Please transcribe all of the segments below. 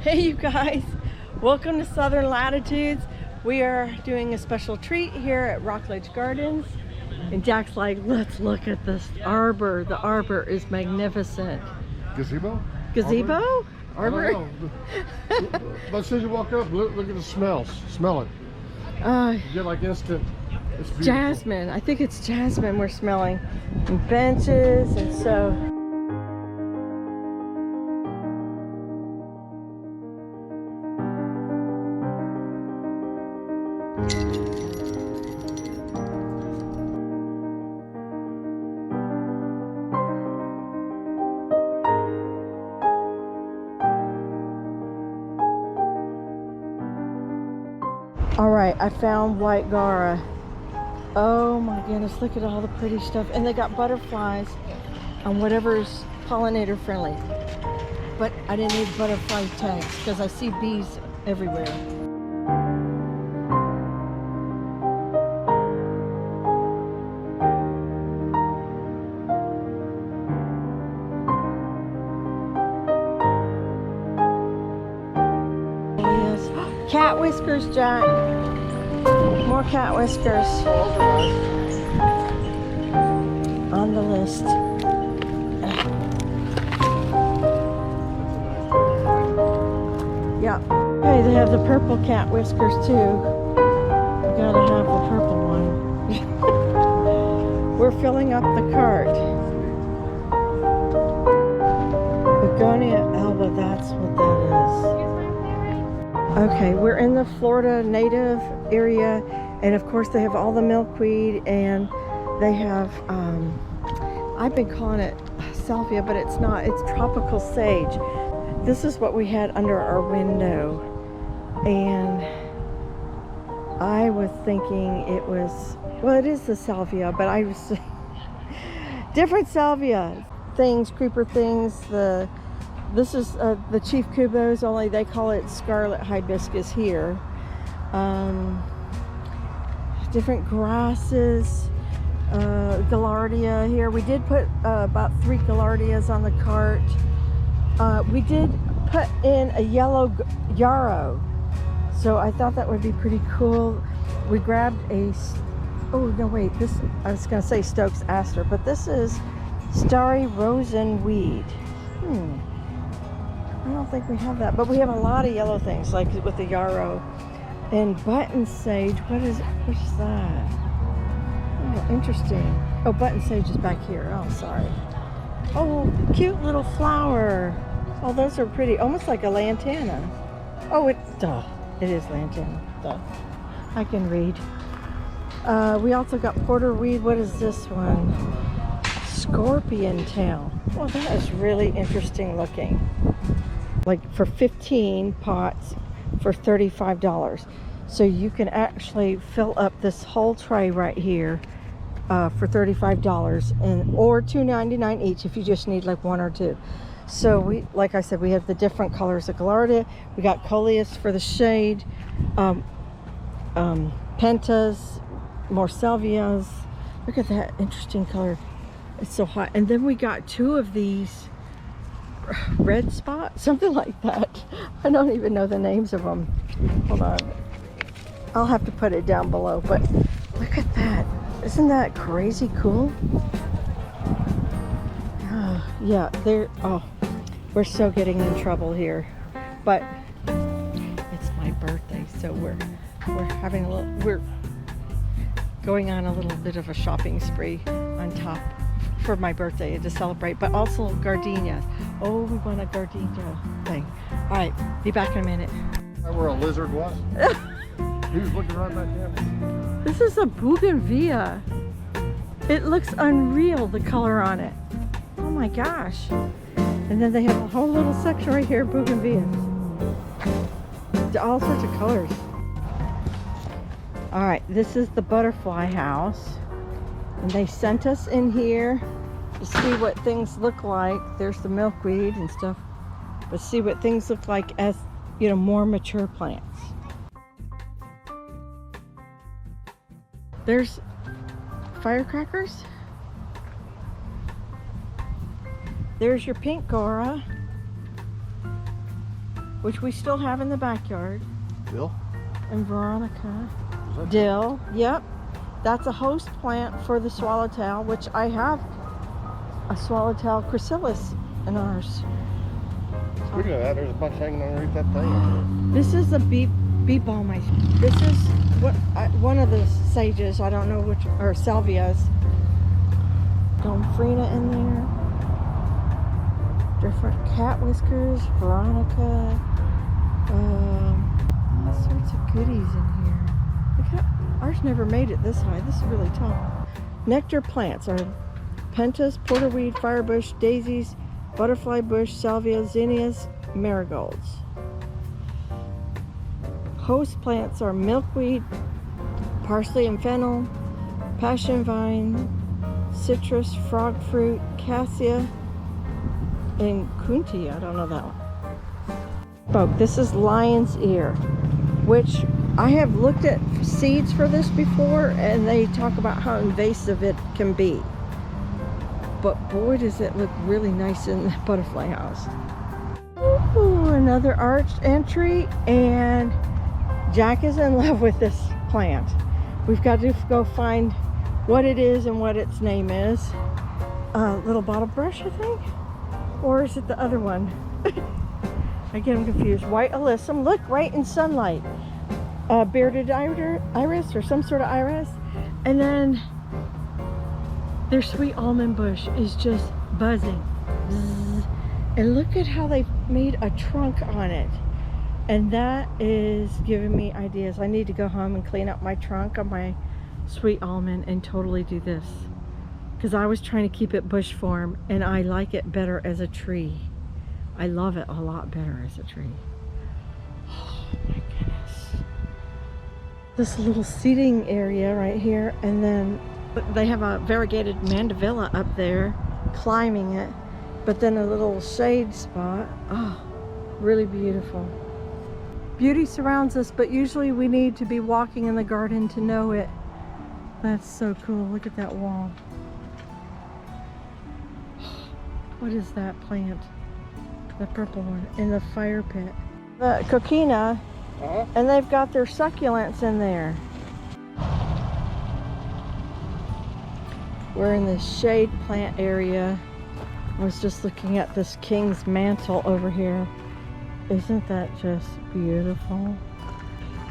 Hey you guys, welcome to Southern Latitudes. We are doing a special treat here at Rockledge Gardens. And Jack's like, let's look at this arbor. The arbor is magnificent. Gazebo? Gazebo? Arbor? I don't know. But as soon as you walk up, look at the smells. Smell it. You get like instant. It's beautiful. Jasmine. I think it's jasmine we're smelling. And benches and so. All right, I found white Gara. Oh my goodness, look at all the pretty stuff. And they got butterflies on whatever's pollinator friendly. But I didn't need butterfly tags because I see bees everywhere. Cat whiskers, Jack. More cat whiskers on the list. Yeah. Hey, they have the purple cat whiskers too. You gotta have the purple one. We're filling up the cart. Begonia alba, that's what that is. Okay, we're in the Florida native area, and of course they have all the milkweed, and they have, I've been calling it salvia, but it's not, it's tropical sage. This is what we had under our window, and I was thinking it was, well, it is the salvia, but I was, different salvia things, creeper things, this is the Chief Kubos, only they call it scarlet hibiscus here. Different grasses, gaillardia here. We did put about 3 gaillardias on the cart. We did put in a yellow yarrow, so I thought that would be pretty cool. We grabbed a, oh no wait, this, I was gonna say Stokes aster, but this is starry rosen weed. I don't think we have that, but we have a lot of yellow things, like with the yarrow and button sage. What is that? Oh, interesting. Oh, button sage is back here. Oh, sorry. Oh, cute little flower. Oh, those are pretty, almost like a lantana. Oh, it is lantana. Duh. I can read. We also got porterweed. What is this one? Scorpion tail. Well, that is really interesting looking. Like for 15 pots for $35. So you can actually fill up this whole tray right here for $35, and or $2.99 each if you just need like 1 or 2. So we, like I said, we have the different colors of gaillardia. We got coleus for the shade, pentas, more salvias. Look at that interesting color. It's so hot. And then we got 2 of these red spot, something like that. I don't even know the names of them. Hold on, I'll have to put it down below, but look at that. Isn't that crazy cool? Yeah, we're so getting in trouble here, but it's my birthday, so we're having a little, we're going on a little bit of a shopping spree on top for my birthday to celebrate, but also gardenias. Oh, we want a gardenia thing. All right, be back in a minute. Where a lizard was. He was looking right back at me. This is a bougainvillea. It looks unreal, the color on it. Oh my gosh. And then they have a whole little section right here, bougainvillea. All sorts of colors. All right, this is the butterfly house. And they sent us in here to see what things look like. There's the milkweed and stuff. But see what things look like as, you know, more mature plants. There's firecrackers. There's your pink Gara. which we still have in the backyard. Bill? And Veronica. Is that Dill, yep. That's a host plant for the swallowtail, which I have a swallowtail chrysalis in ours. Speaking of that, there's a bunch hanging underneath that thing. This is a bee balm. This is one of the sages. I don't know which, or salvias. Gomphrena in there. Different cat whiskers. Veronica. All sorts of goodies in here. Look how, ours never made it this high. This is really tall. Nectar plants are pentas, porterweed, firebush, daisies, butterfly bush, salvia, zinnias, marigolds. Host plants are milkweed, parsley and fennel, passion vine, citrus, frog fruit, cassia, and kunti. I don't know that one. This is lion's ear, which I have looked at seeds for this before, and they talk about how invasive it can be. But boy, does it look really nice in the butterfly house. Ooh, another arched entry, and Jack is in love with this plant. We've got to go find what it is and what its name is. Little bottle brush, I think? Or is it the other one? I get them confused. White alyssum, look, right in sunlight. Bearded iris, or some sort of iris. And then their sweet almond bush is just buzzing. Bzz. And look at how they made a trunk on it. And that is giving me ideas. I need to go home and clean up my trunk on my sweet almond and totally do this. Because I was trying to keep it bush form, and I like it better as a tree. I love it a lot better as a tree. Oh my goodness. This little seating area right here, and then they have a variegated mandevilla up there, climbing it, but then a little shade spot. Oh, really beautiful. Beauty surrounds us, but usually we need to be walking in the garden to know it. That's so cool. Look at that wall. What is that plant? The purple one in the fire pit. The coquina, and they've got their succulents in there. We're in the shade plant area. I was just looking at this king's mantle over here. Isn't that just beautiful?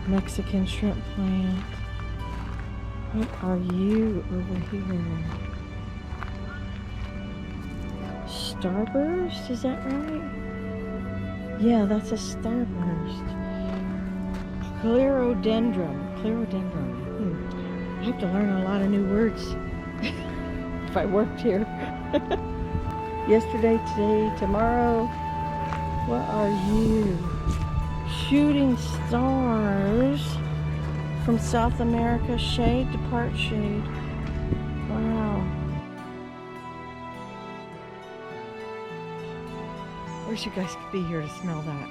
Mexican shrimp plant. What are you over here? Starburst, is that right? Yeah, that's a starburst. Clerodendron. I have to learn a lot of new words if I worked here. Yesterday, today, tomorrow. What are you? Shooting stars from South America. Shade to part shade. Wow. Wish you guys could be here to smell that.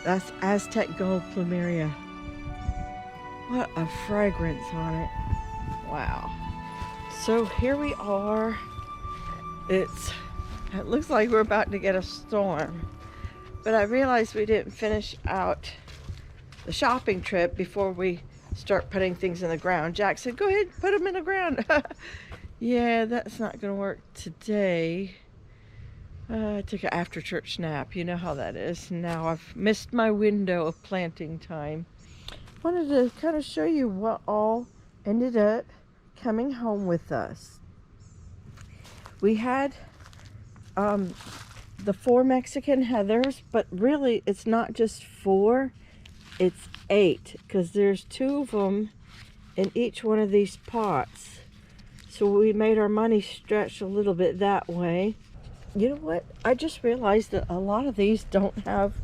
That's Aztec Gold Plumeria. What a fragrance on it. Wow. So here we are. It looks like we're about to get a storm. But I realized we didn't finish out the shopping trip before we start putting things in the ground. Jack said, go ahead, put them in the ground. Yeah, that's not going to work today. I took an after church nap. You know how that is. Now I've missed my window of planting time. Wanted to kind of show you what all ended up coming home with us. We had the 4 Mexican heathers, but really it's not just 4, it's 8, because there's 2 of them in each one of these pots. So we made our money stretch a little bit that way. You know what? I just realized that a lot of these doesn't have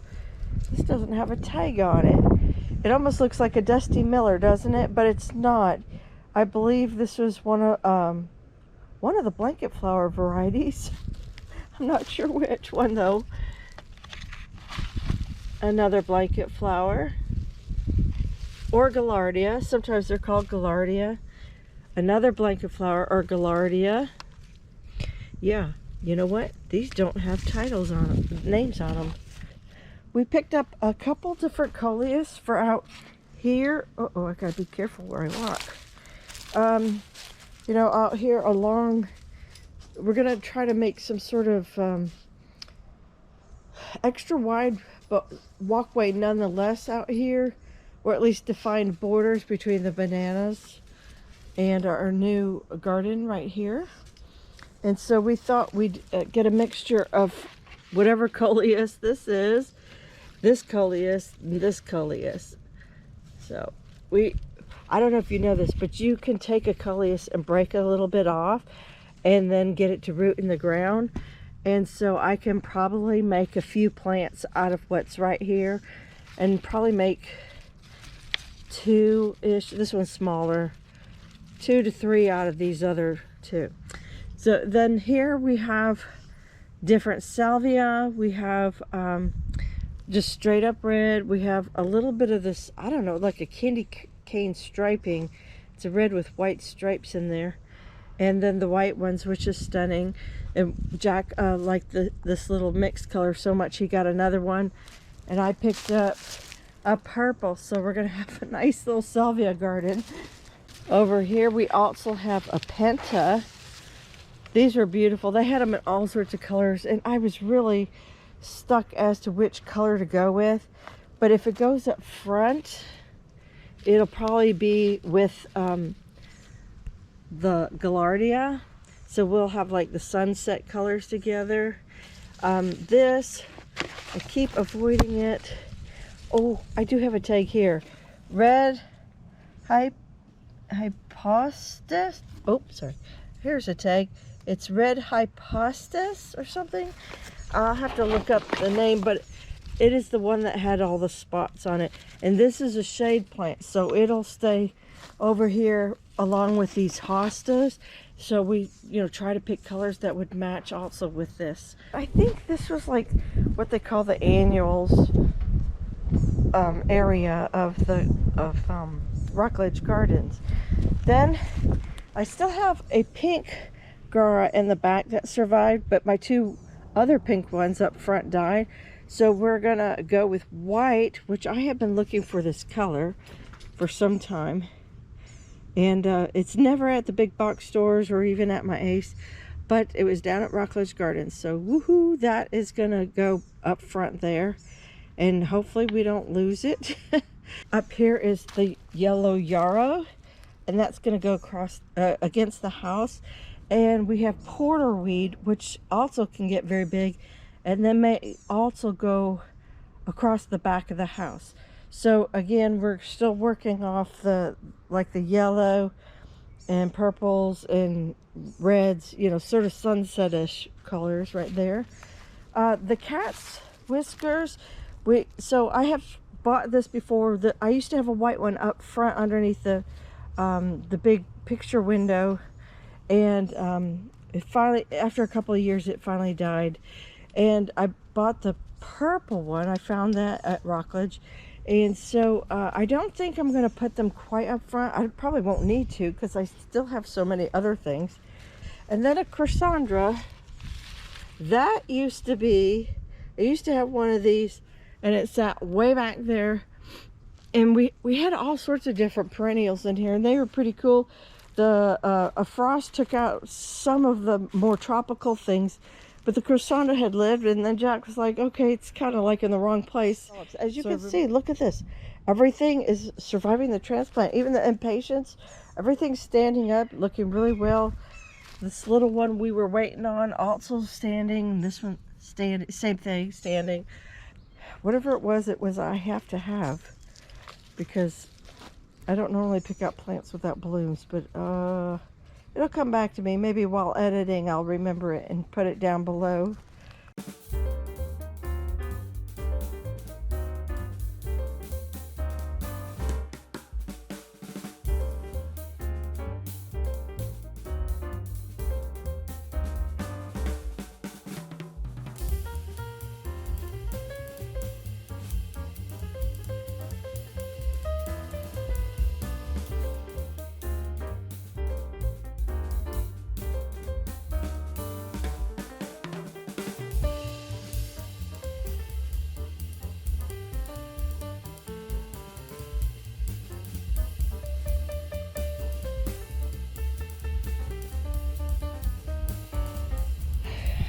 a tag on it. It almost looks like a Dusty Miller, doesn't it? But it's not. I believe this was one of the blanket flower varieties. I'm not sure which one though. Another blanket flower. Or Gaillardia. Sometimes they're called Gaillardia. Another blanket flower, or Gaillardia. Yeah. You know what? These don't have titles on them, names on them. we picked up a couple different coleus for out here. Oh, I gotta be careful where I walk. You know, out here along, we're gonna try to make some sort of extra wide but walkway nonetheless out here, or at least defined borders between the bananas and our new garden right here. And so we thought we'd get a mixture of whatever coleus this is, this coleus, and this coleus. So I don't know if you know this, but you can take a coleus and break it a little bit off and then get it to root in the ground. And so I can probably make a few plants out of what's right here and probably make 2-ish, this one's smaller, 2 to 3 out of these other 2. So then here we have different salvia. We have just straight up red. We have a little bit of this, I don't know, like a candy cane striping. It's a red with white stripes in there. And then the white ones, which is stunning. And Jack liked this little mixed color so much he got another one. And I picked up a purple, so we're gonna have a nice little salvia garden. Over here we also have a penta. These are beautiful. They had them in all sorts of colors, and I was really stuck as to which color to go with. But if it goes up front, it'll probably be with the Gaillardia. So we'll have like the sunset colors together. This, I keep avoiding it. Oh, I do have a tag here. Red hypostis. Oh, sorry. Here's a tag. It's red hypostis or something. I'll have to look up the name, but it is the one that had all the spots on it. And this is a shade plant, so it'll stay over here along with these hostas. So we, you know, try to pick colors that would match also with this. I think this was like what they call the annuals area of Rockledge Gardens. Then I still have a pink Gara in the back that survived, but my 2 other pink ones up front died. So we're gonna go with white, which I have been looking for this color for some time. And it's never at the big box stores or even at my Ace, but it was down at Rockledge Gardens. So woohoo, that is gonna go up front there. And hopefully we don't lose it. Up here is the yellow yarrow, and that's gonna go across against the house. And we have porterweed, which also can get very big, and then may also go across the back of the house. So again, we're still working off the yellow and purples and reds, you know, sort of sunset-ish colors right there. The cat's whiskers, so I have bought this before. I used to have a white one up front underneath the big picture window, and it finally, after a couple of years, it finally died. And I bought the purple one. I found that at Rockledge. And so I don't think I'm going to put them quite up front. I probably won't need to because I still have so many other things. And then a Chrysaandra. That used to be, I used to have one of these, and it sat way back there. And we had all sorts of different perennials in here, and they were pretty cool. A frost took out some of the more tropical things, but the Chrysaandra had lived, and then Jack was like, okay, it's kind of like in the wrong place. As you can see, look at this. Everything is surviving the transplant, even the impatiens. Everything's standing up, looking really well. This little one we were waiting on, also standing. This one, standing, same thing, standing. Whatever it was I have to have, because I don't normally pick out plants without blooms, but it'll come back to me. Maybe while editing, I'll remember it and put it down below.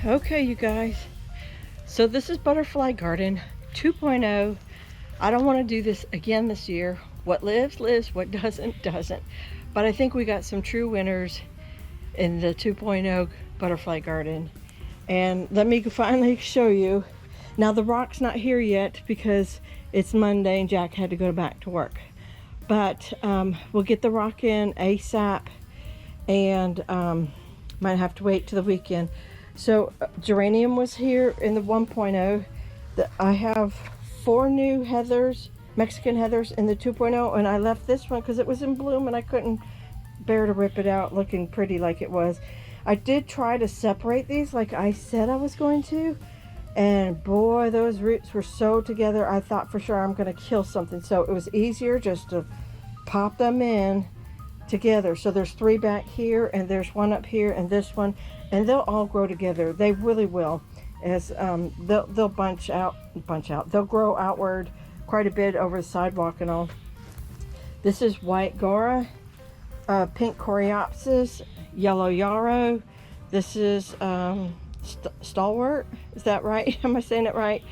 Okay, you guys. So this is Butterfly Garden 2.0. I don't want to do this again this year. What lives, lives. What doesn't, doesn't. But I think we got some true winners in the 2.0 Butterfly Garden. And let me finally show you. Now the rock's not here yet because it's Monday and Jack had to go back to work. But we'll get the rock in ASAP, and might have to wait till the weekend. So geranium was here in the 1.0. I have 4 new heathers, Mexican heathers in the 2.0, and I left this one because it was in bloom and I couldn't bear to rip it out looking pretty like it was. I did try to separate these like I said I was going to, and boy, those roots were so together, I thought for sure I'm going to kill something. So it was easier just to pop them in together. So there's 3 back here, and there's 1 up here, and this one, and they'll all grow together. They really will. As they'll bunch out. They'll grow outward quite a bit over the sidewalk and all. This is white Gora, pink Coreopsis, yellow yarrow. This is stalwart. Is that right? Am I saying it right?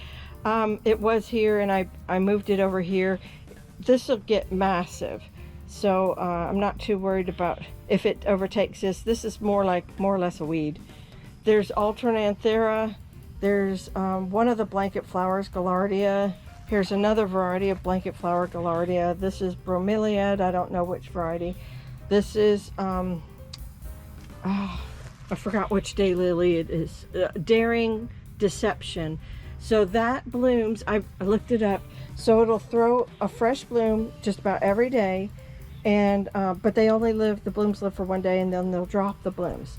It was here, and I moved it over here. This will get massive, so I'm not too worried about if it overtakes this. This is more or less a weed. There's Alternanthera. There's one of the blanket flowers, Gaillardia. Here's another variety of blanket flower, Gaillardia. This is bromeliad. I don't know which variety. This is I forgot which daylily it is. Daring Deception. So that blooms. I looked it up. So it'll throw a fresh bloom just about every day, and but they only live. The blooms live for 1 day, and then they'll drop the blooms.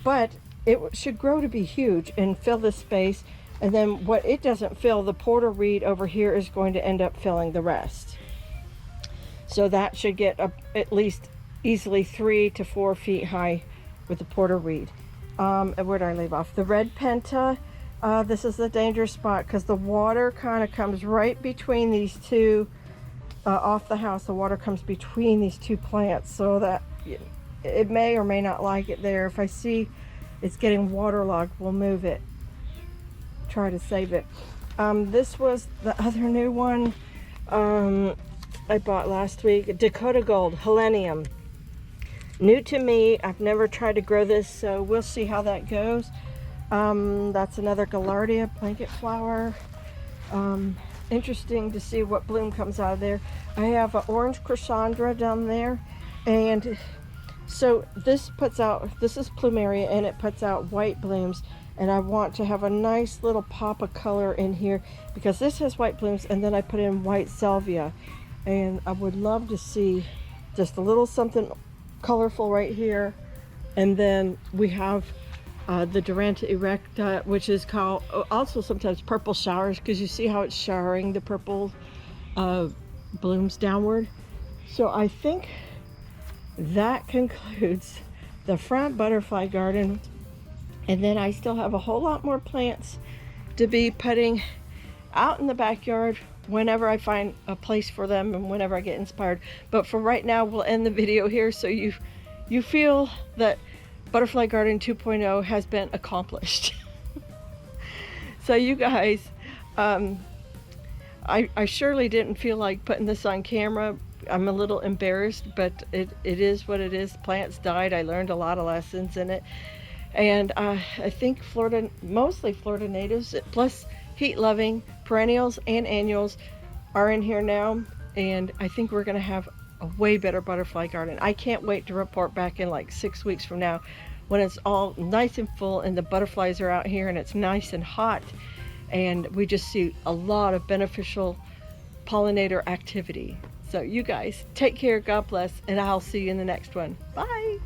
But it should grow to be huge and fill this space. And then what it doesn't fill, the porter reed over here is going to end up filling the rest. So that should get at least easily 3 to 4 feet high with the porter reed. And where did I leave off? The red penta. This is the dangerous spot because the water kind of comes right between these two, off the house. The water comes between these 2 plants, so that it may or may not like it there. If I see it's getting waterlogged, we'll move it. Try to save it. This was the other new one I bought last week. Dakota Gold, Helenium. New to me. I've never tried to grow this, so we'll see how that goes. That's another Gaillardia blanket flower. Interesting to see what bloom comes out of there. I have an orange Chrysandra down there, and so this is plumeria, and it puts out white blooms, and I want to have a nice little pop of color in here because this has white blooms, and then I put in white salvia, and I would love to see just a little something colorful right here. And then we have the Duranta erecta, which is called also sometimes purple showers, because you see how it's showering the purple blooms downward. So I think that concludes the front butterfly garden, and then I still have a whole lot more plants to be putting out in the backyard whenever I find a place for them and whenever I get inspired. But for right now, we'll end the video here so you feel that Butterfly Garden 2.0 has been accomplished. So you guys, I surely didn't feel like putting this on camera. I'm a little embarrassed, but it is what it is. Plants died. I learned a lot of lessons in it. And I think mostly Florida natives, plus heat-loving perennials and annuals are in here now. And I think we're going to have a way better butterfly garden. I can't wait to report back in like 6 weeks from now when it's all nice and full and the butterflies are out here and it's nice and hot. And we just see a lot of beneficial pollinator activity. So you guys, take care, God bless, and I'll see you in the next one. Bye.